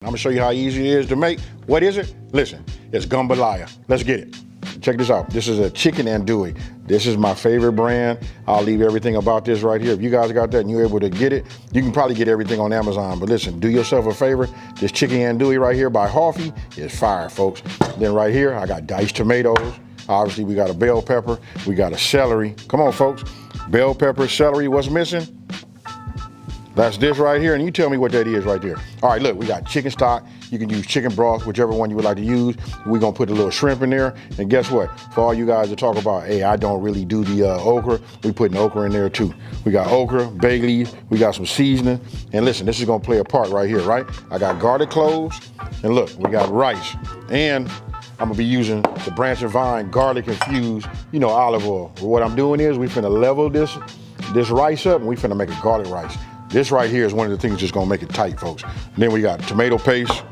I'm gonna show you how easy it is to make. What is it? Listen, it's Gumbo Laya. Let's get it. Check this out. This is a chicken andouille. This is my favorite brand. I'll leave everything about this right here. If you guys got that and you're able to get it, you can probably get everything on Amazon. But listen, do yourself a favor. This chicken andouille right here by Hoffy is fire, folks. Then right here, I got diced tomatoes. Obviously, we got a bell pepper. We got a celery. Come on, folks. Bell pepper, celery. What's missing? That's this right here, and you tell me what that is right there. All right, look, we got chicken stock. You can use chicken broth, whichever one you would like to use. We're gonna put a little shrimp in there, and guess what? For all you guys that talk about, hey, I don't really do the okra, we putting okra in there too. We got okra, bay leaves, we got some seasoning, and listen, this is gonna play a part right here, right? I got garlic cloves, and look, we got rice, and I'm gonna be using the branch and vine garlic infused, olive oil. What I'm doing is we finna level this rice up, and we finna make a garlic rice. This right here is one of the things that's gonna make it tight, folks. And then we got tomato paste.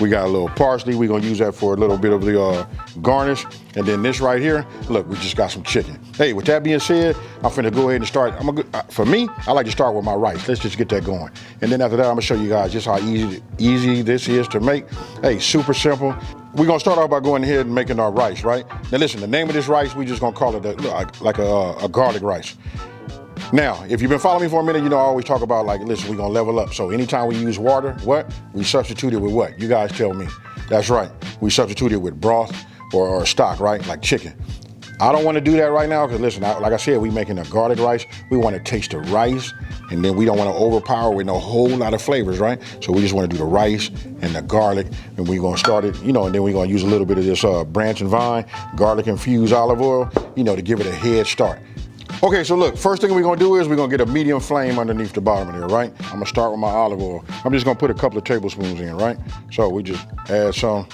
We got a little parsley. We're gonna use that for a little bit of the garnish. And then this right here, look, we just got some chicken. Hey, with that being said, I'm finna go ahead and start. For me, I like to start with my rice. Let's just get that going. And then after that, I'm gonna show you guys just how easy this is to make. Hey, super simple. We're gonna start off by going ahead and making our rice, right? Now listen, the name of this rice, we just gonna call it a garlic rice. Now, if you've been following me for a minute, I always talk about listen, we're gonna level up. So anytime we use water, we substitute it with what? You guys tell me. That's right, we substitute it with broth or stock, right? Like chicken. I don't wanna do that right now, because listen, like I said, we making a garlic rice. We wanna taste the rice, and then we don't wanna overpower with no whole lot of flavors, right? So we just wanna do the rice and the garlic, and we're gonna start it, and then we're gonna use a little bit of this branch and vine, garlic infused olive oil, to give it a head start. Okay, so look, first thing we're gonna do is we're gonna get a medium flame underneath the bottom of there, right? I'm gonna start with my olive oil. I'm just gonna put a couple of tablespoons in, right? So we just add some,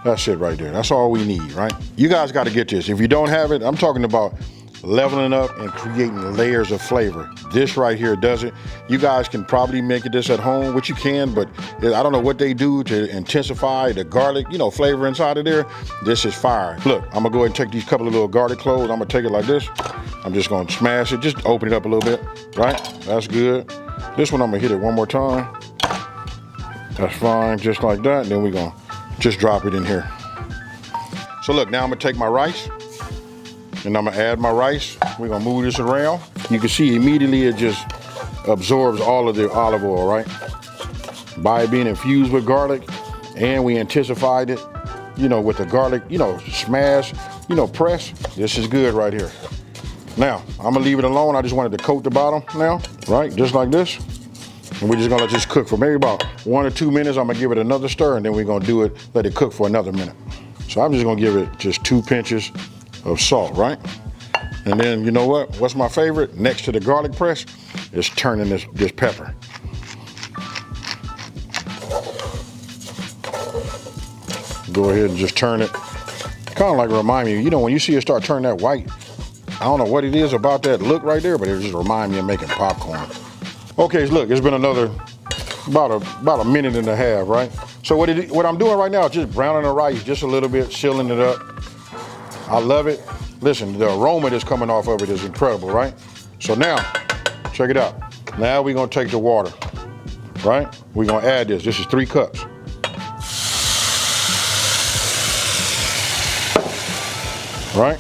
that's it right there. That's all we need, right? You guys gotta get this. If you don't have it, I'm talking about leveling up and creating layers of flavor. This right here does it. You guys can probably make this at home, which you can, but I don't know what they do to intensify the garlic, flavor inside of there. This is fire. Look, I'm gonna go ahead and take these couple of little garlic cloves. I'm gonna take it like this. I'm just gonna smash it, just open it up a little bit, right? That's good. This one, I'm gonna hit it one more time. That's fine, just like that. And then we're gonna just drop it in here. So look, now I'm gonna take my rice, and I'm gonna add my rice. We're gonna move this around. You can see immediately it just absorbs all of the olive oil, right? By it being infused with garlic, and we intensified it, with the garlic, smash, press. This is good right here. Now, I'm gonna leave it alone. I just wanted to coat the bottom now, right? Just like this. And we're just gonna let this cook for maybe about 1 or 2 minutes. I'm gonna give it another stir, and then we're gonna let it cook for another minute. So I'm just gonna give it just 2 pinches of salt, right? And then you know what? What's my favorite? Next to the garlic press is turning this pepper. Go ahead and just turn it. Kind of like remind me, when you see it start turning that white, I don't know what it is about that look right there, but it just reminds me of making popcorn. Okay, so look, it's been about a minute and a half, right? So what I'm doing right now is just browning the rice just a little bit, sealing it up. I love it. Listen, the aroma that's coming off of it is incredible, right? So now, check it out. Now we're gonna take the water, right? We're gonna add this. This is 3 cups. Right?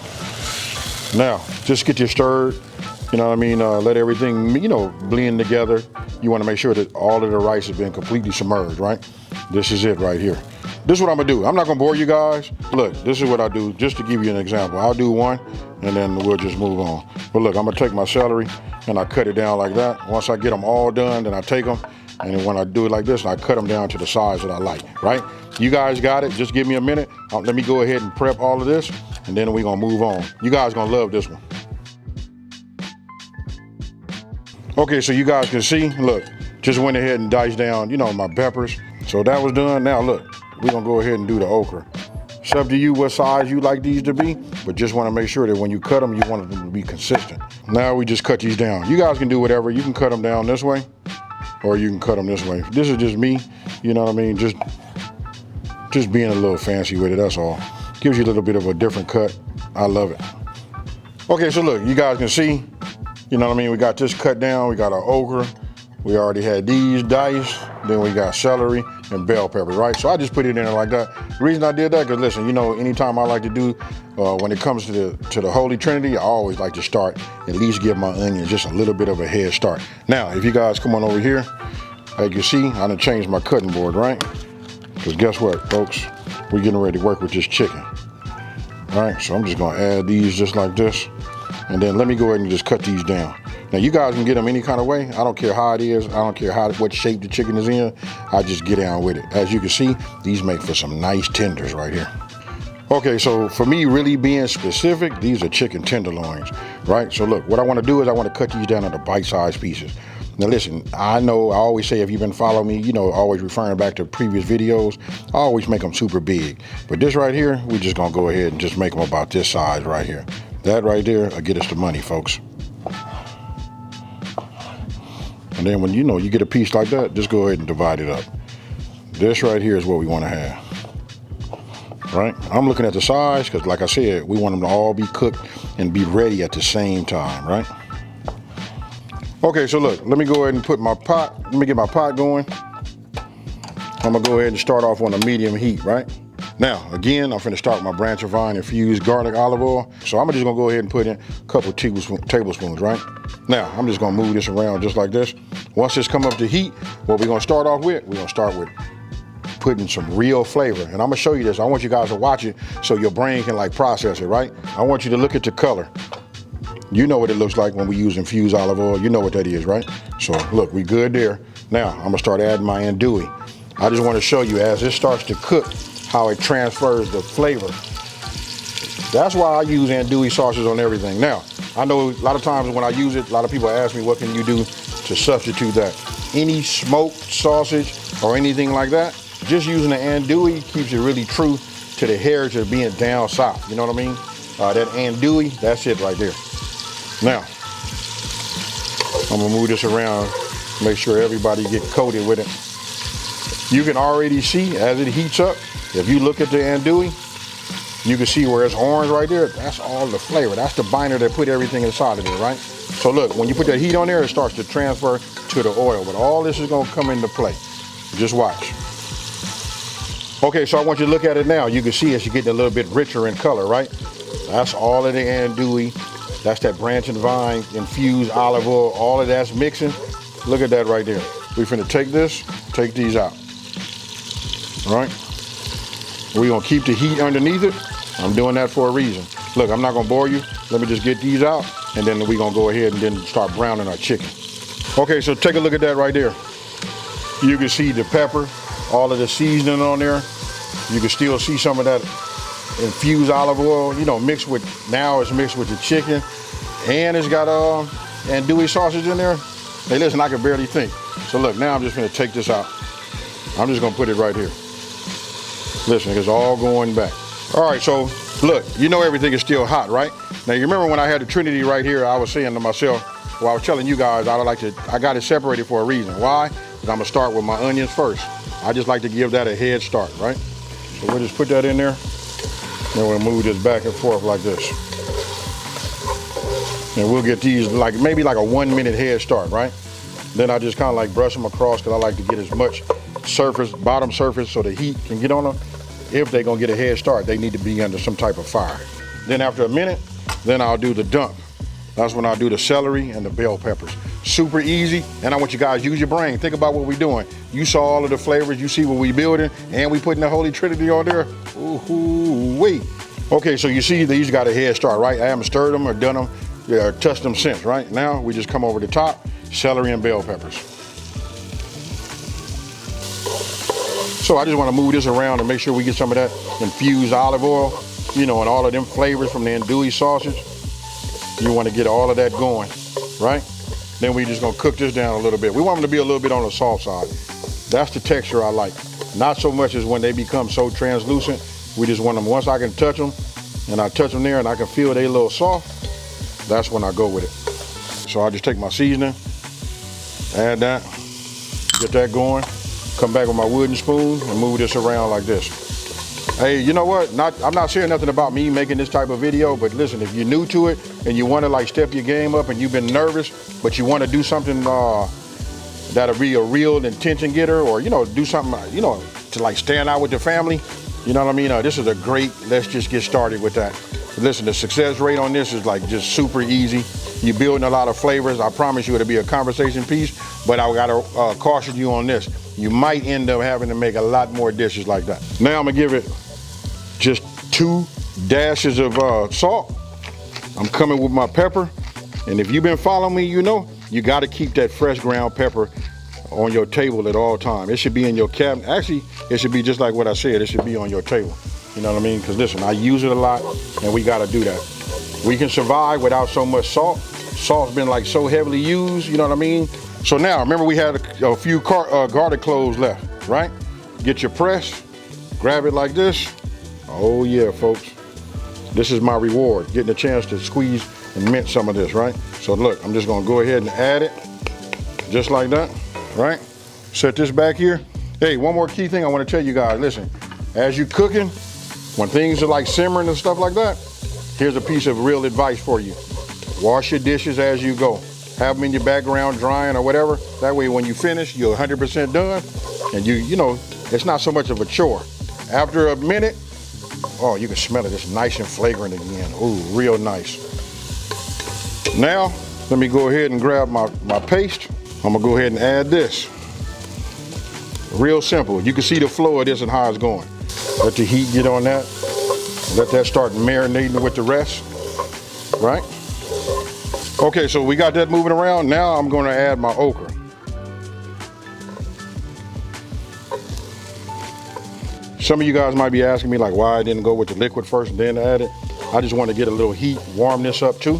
Now, just get this stirred, let everything, blend together. You wanna make sure that all of the rice has been completely submerged, right? This is it right here. This is what I'm gonna do. I'm not gonna bore you guys. Look, this is what I do, just to give you an example. I'll do one, and then we'll just move on. But look, I'm gonna take my celery, and I cut it down like that. Once I get them all done, then I take them, and then when I do it like this, I cut them down to the size that I like, right? You guys got it, just give me a minute. Let me go ahead and prep all of this, and then we're gonna move on. You guys gonna love this one. Okay, so you guys can see, look, just went ahead and diced down, my peppers. So that was done. Now look, we're gonna go ahead and do the okra. It's up to you what size you like these to be, but just wanna make sure that when you cut them, you want them to be consistent. Now we just cut these down. You guys can do whatever. You can cut them down this way, or you can cut them this way. This is just me, just being a little fancy with it, that's all. Gives you a little bit of a different cut. I love it. Okay, so look, you guys can see, we got this cut down. We got our okra. We already had these diced. then we got celery and bell peppers, right? So I just put it in there like that. The reason I did that, because listen, you know, anytime I like to do, when it comes to the Holy Trinity, I always like to start, at least give my onions just a little bit of a head start. Now, if you guys come on over here, as you can see, I done changed my cutting board, right? Because guess what, folks? We're getting ready to work with this chicken. All right, so I'm just gonna add these just like this. And then let me go ahead and just cut these down. Now you guys can get them any kind of way. I don't care how it is. I don't care what shape the chicken is in. I just get down with it. As you can see, these make for some nice tenders right here. Okay, so for me really being specific, these are chicken tenderloins, right? So look, what I wanna do is I wanna cut these down into bite-sized pieces. Now listen, I know I always say, if you've been following me, you know, always referring back to previous videos, I always make them super big. But this right here, we're just gonna go ahead and just make them about this size right here. That right there will get us the money, folks. And then when you know you get a piece like that, just go ahead and divide it up. This right here is what we want to have. Right? I'm looking at the size because, like I said, we want them to all be cooked and be ready at the same time, right? Okay, so look, let me go ahead and put my pot, let me get my pot going. I'm gonna go ahead and start off on a medium heat, right? Now, again, I'm finna start my branch of vine infused garlic olive oil. So I'm just gonna go ahead and put in a couple tablespoons, right? Now, I'm just gonna move this around just like this. Once this come up to heat, what we're gonna start off with, we're gonna start with putting some real flavor. And I'm gonna show you this. I want you guys to watch it so your brain can like process it, right? I want you to look at the color. You know what it looks like when we use infused olive oil. You know what that is, right? So look, we good there. Now, I'm gonna start adding my andouille. I just wanna show you as this starts to cook, how it transfers the flavor. That's why I use andouille sauces on everything. Now, I know a lot of times when I use it, a lot of people ask me, what can you do to substitute that? Any smoked sausage or anything like that, just using the andouille keeps it really true to the heritage of being down south. You know what I mean? That andouille, that's it right there. Now, I'm gonna move this around, make sure everybody get coated with it. You can already see as it heats up, if you look at the andouille, you can see where it's orange right there. That's all the flavor. That's the binder that put everything inside of it, right? So look, when you put that heat on there, it starts to transfer to the oil. But all this is gonna come into play. Just watch. Okay, so I want you to look at it now. You can see it's getting a little bit richer in color, right? That's all of the andouille. That's that branch and vine, infused olive oil, all of that's mixing. Look at that right there. We're finna take this, take these out, all right? We're gonna keep the heat underneath it. I'm doing that for a reason. Look, I'm not gonna bore you. Let me just get these out, and then we're gonna go ahead and then start browning our chicken. Okay, so take a look at that right there. You can see the pepper, all of the seasoning on there. You can still see some of that infused olive oil, you know, mixed with, now it's mixed with the chicken, and it's got andouille sausage in there. Hey, listen, I can barely think. So look, now I'm just gonna take this out. I'm just gonna put it right here. Listen, it's all going back. All right, so look, you know everything is still hot, right? Now you remember when I had the Trinity right here, I was saying to myself, well, I was telling you guys, I got it separated for a reason. Why? Because I'm gonna start with my onions first. I just like to give that a head start, right? So we'll just put that in there. Then we'll move this back and forth like this. And we'll get these like maybe like a 1 minute head start, right? Then I just kind of like brush them across because I like to get as much surface, bottom surface, so the heat can get on them. If they're gonna get a head start, they need to be under some type of fire. Then after a minute, then I'll do the dump. That's when I'll do the celery and the bell peppers. Super easy, and I want you guys to use your brain. Think about what we're doing. You saw all of the flavors, you see what we building, and we putting the Holy Trinity on there. Ooh-wee. Okay, so you see these got a head start, right? I haven't stirred them or done them, or touched them since, right? Now we just come over the top, celery and bell peppers. So I just want to move this around and make sure we get some of that infused olive oil, you know, and all of them flavors from the andouille sausage. You want to get all of that going, right? Then we just gonna cook this down a little bit. We want them to be a little bit on the soft side. That's the texture I like. Not so much as when they become so translucent. We just want them, once I can touch them, and I touch them there and I can feel they a little soft, that's when I go with it. So I just take my seasoning, add that, get that going, come back with my wooden spoon and move this around like this. Hey, you know what? I'm not saying nothing about me making this type of video, but listen, if you're new to it and you want to like step your game up and you've been nervous, but you want to do something that'll be a real attention getter, or, do something, to like stand out with the family. You know what I mean? This is a great, let's just get started with that. Listen, the success rate on this is like just super easy. You're building a lot of flavors. I promise you it'll be a conversation piece, but I gotta caution you on this. You might end up having to make a lot more dishes like that. Now I'm gonna give it just 2 dashes of salt. I'm coming with my pepper. And if you've been following me, you gotta keep that fresh ground pepper on your table at all times. It should be in your cabinet. Actually, it should be just like what I said. It should be on your table. You know what I mean? Because listen, I use it a lot, and we gotta do that. We can survive without so much salt. Salt's been like so heavily used, you know what I mean? So now, remember we had a few garlic cloves left, right? Get your press, grab it like this. Oh yeah, folks. This is my reward, getting a chance to squeeze and mint some of this, right? So look, I'm just gonna go ahead and add it, just like that, right? Set this back here. Hey, one more key thing I wanna tell you guys, listen, as you're cooking, when things are like simmering and stuff like that, here's a piece of real advice for you. Wash your dishes as you go. Have them in your background drying or whatever. That way when you finish, you're 100% done. And it's not so much of a chore. After a minute, oh, you can smell it. It's nice and flagrant again. Ooh, real nice. Now, let me go ahead and grab my paste. I'm gonna go ahead and add this. Real simple. You can see the flow of this and how it's going. Let the heat get on that. Let that start marinating with the rest, right? Okay, so we got that moving around. Now I'm gonna add my okra. Some of you guys might be asking me like why I didn't go with the liquid first and then add it. I just want to get a little heat, warm this up too.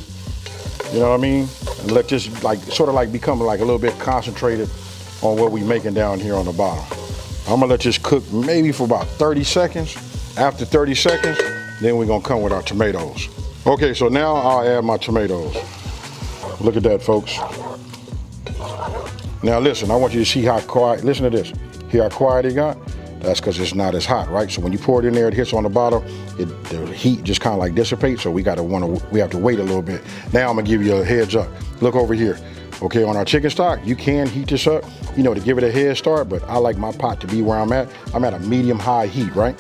You know what I mean? And let this become like a little bit concentrated on what we're making down here on the bottom. I'm gonna let this cook maybe for about 30 seconds. After 30 seconds, then we're gonna come with our tomatoes. Okay, so now I'll add my tomatoes. Look at that, folks. Now listen, I want you to see how quiet, listen to this. Hear how quiet it got? That's because it's not as hot, right? So when you pour it in there, it hits on the bottom, the heat just kind of like dissipates, so we have to wait a little bit. Now I'm gonna give you a heads up. Look over here. Okay, on our chicken stock, you can heat this up, to give it a head start, but I like my pot to be where I'm at. I'm at a medium-high heat, right?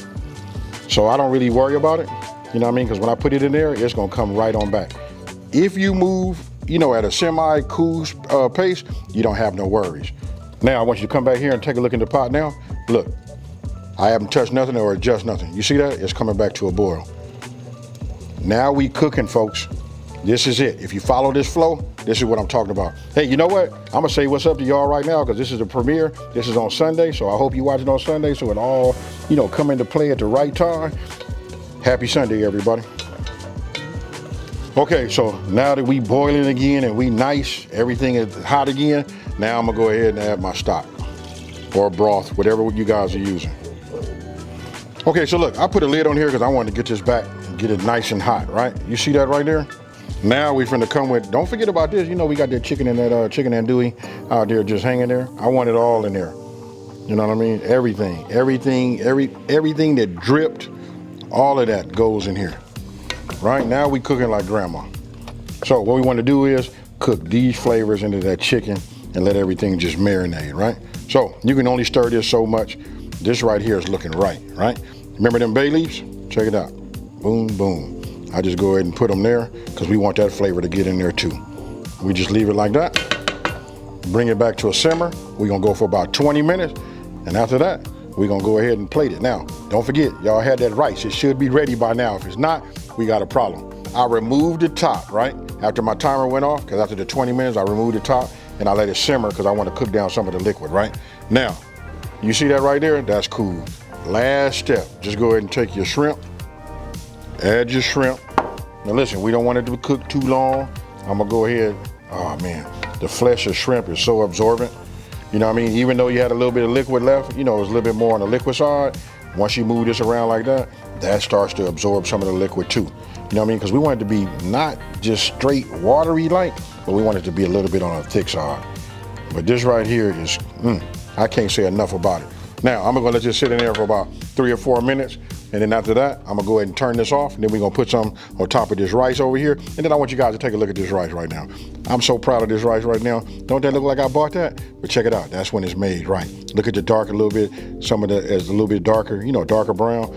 So I don't really worry about it, you know what I mean? Because when I put it in there, it's gonna come right on back. If you move, at a semi-cool pace, you don't have no worries. Now I want you to come back here and take a look in the pot now. Look, I haven't touched nothing or adjust nothing. You see that? It's coming back to a boil. Now we cooking, folks. This is it. If you follow this flow, this is what I'm talking about. Hey, you know what? I'm gonna say what's up to y'all right now because this is the premiere. This is on Sunday, so I hope you watch it on Sunday so it all, come into play at the right time. Happy Sunday, everybody. Okay, so now that we boiling again and we nice, everything is hot again, now I'm gonna go ahead and add my stock or broth, whatever you guys are using. Okay, so look, I put a lid on here because I wanted to get this back and get it nice and hot, right? You see that right there? Now we finna come with, don't forget about this, we got that chicken and that chicken andouille out there just hanging there. I want it all in there. You know what I mean? Everything that dripped, all of that goes in here. Right now we cooking like grandma. So what we want to do is cook these flavors into that chicken and let everything just marinate, right? So you can only stir this so much. This right here is looking right? Remember them bay leaves? Check it out. Boom, boom. I just go ahead and put them there because we want that flavor to get in there too. We just leave it like that. Bring it back to a simmer. We're gonna go for about 20 minutes. And after that, we're gonna go ahead and plate it. Now, don't forget, y'all had that rice. It should be ready by now. If it's not, we got a problem. I removed the top, right? After my timer went off, because after the 20 minutes, I removed the top and I let it simmer because I want to cook down some of the liquid, right? Now, you see that right there? That's cool. Last step, just go ahead and take your shrimp, add your shrimp. Now listen, we don't want it to cook too long. I'm gonna go ahead, oh man, the flesh of shrimp is so absorbent. You know what I mean? Even though you had a little bit of liquid left, it was a little bit more on the liquid side. Once you move this around like that, that starts to absorb some of the liquid too. You know what I mean? Because we want it to be not just straight watery like, but we want it to be a little bit on the thick side. But this right here is, I can't say enough about it. Now, I'm gonna let this sit in there for about 3 or 4 minutes. And then after that, I'm gonna go ahead and turn this off, and then we're gonna put some on top of this rice over here. And then I want you guys to take a look at this rice right now. I'm so proud of this rice right now. Don't that look like I bought that? But check it out, that's when it's made right. Look at the dark a little bit. Some of the is a little bit darker, you know, darker brown.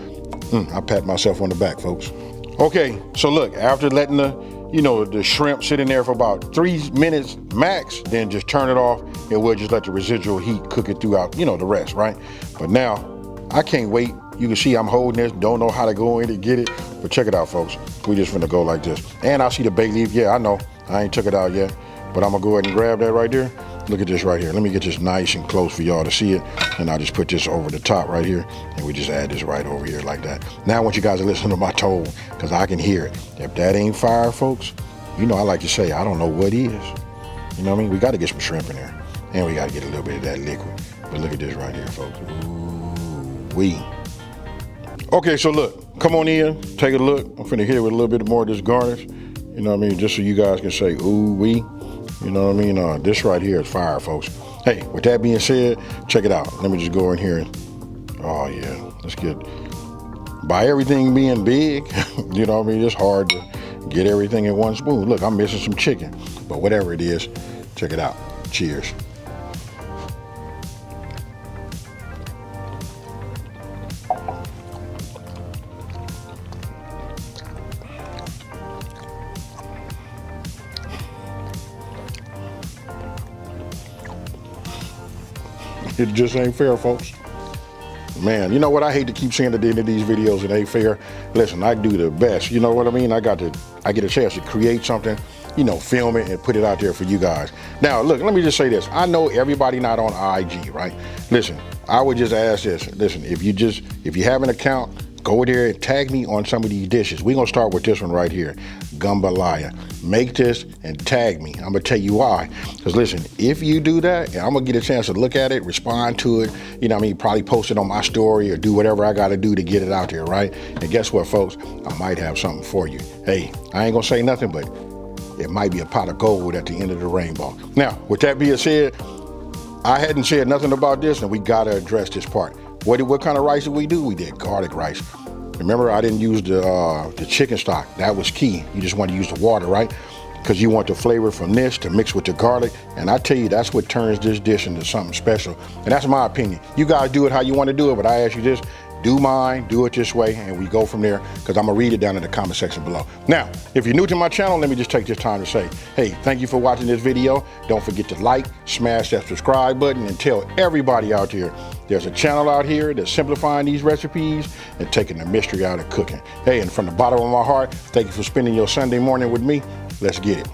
I pat myself on the back, folks. Okay, so look, after letting the shrimp sit in there for about 3 minutes max, then just turn it off, and we'll just let the residual heat cook it throughout, the rest, right? But now, I can't wait. You can see I'm holding this, don't know how to go in to get it, but check it out, folks. We just finna go like this. And I see the bay leaf. Yeah, I know, I ain't took it out yet, but I'm gonna go ahead and grab that right there. Look at this right here. Let me get this nice and close for y'all to see it. And I'll just put this over the top right here, and we just add this right over here like that. Now I want you guys to listen to my tone, because I can hear it. If that ain't fire, folks, I like to say, I don't know what is. You know what I mean? We gotta get some shrimp in there, and we gotta get a little bit of that liquid. But look at this right here, folks. Ooh-wee. Okay, so look, come on in, take a look. I'm finna hit it with a little bit more of this garnish. You know what I mean? Just so you guys can say, ooh-wee. You know what I mean? This right here is fire, folks. Hey, with that being said, check it out. Let me just go in here and, oh yeah, let's get, by everything being big, you know what I mean? It's hard to get everything in one spoon. Look, I'm missing some chicken, but whatever it is, check it out. Cheers. It just ain't fair, folks. Man, you know what? I hate to keep saying at the end of these videos, it ain't fair. Listen, I do the best. You know what I mean? I get a chance to create something, film it and put it out there for you guys. Now, look, let me just say this. I know everybody not on IG, right? Listen, I would just ask this. Listen, if you have an account, go there and tag me on some of these dishes. We're gonna start with this one right here, Gumbo Laya. Make this and tag me. I'm gonna tell you why. Because listen, if you do that, and I'm gonna get a chance to look at it, respond to it, probably post it on my story or do whatever I gotta do to get it out there, right? And guess what, folks? I might have something for you. Hey, I ain't gonna say nothing, but it might be a pot of gold at the end of the rainbow. Now, with that being said, I hadn't said nothing about this, and we gotta address this part. What kind of rice did we do? We did garlic rice. Remember, I didn't use the chicken stock. That was key. You just want to use the water, right? Because you want the flavor from this to mix with the garlic. And I tell you, that's what turns this dish into something special. And that's my opinion. You guys do it how you want to do it, but I ask you this, do mine, do it this way, and we go from there, because I'm gonna read it down in the comment section below. Now, if you're new to my channel, let me just take this time to say, hey, thank you for watching this video. Don't forget to like, smash that subscribe button, and tell everybody out there, there's a channel out here that's simplifying these recipes and taking the mystery out of cooking. Hey, and from the bottom of my heart, thank you for spending your Sunday morning with me. Let's get it.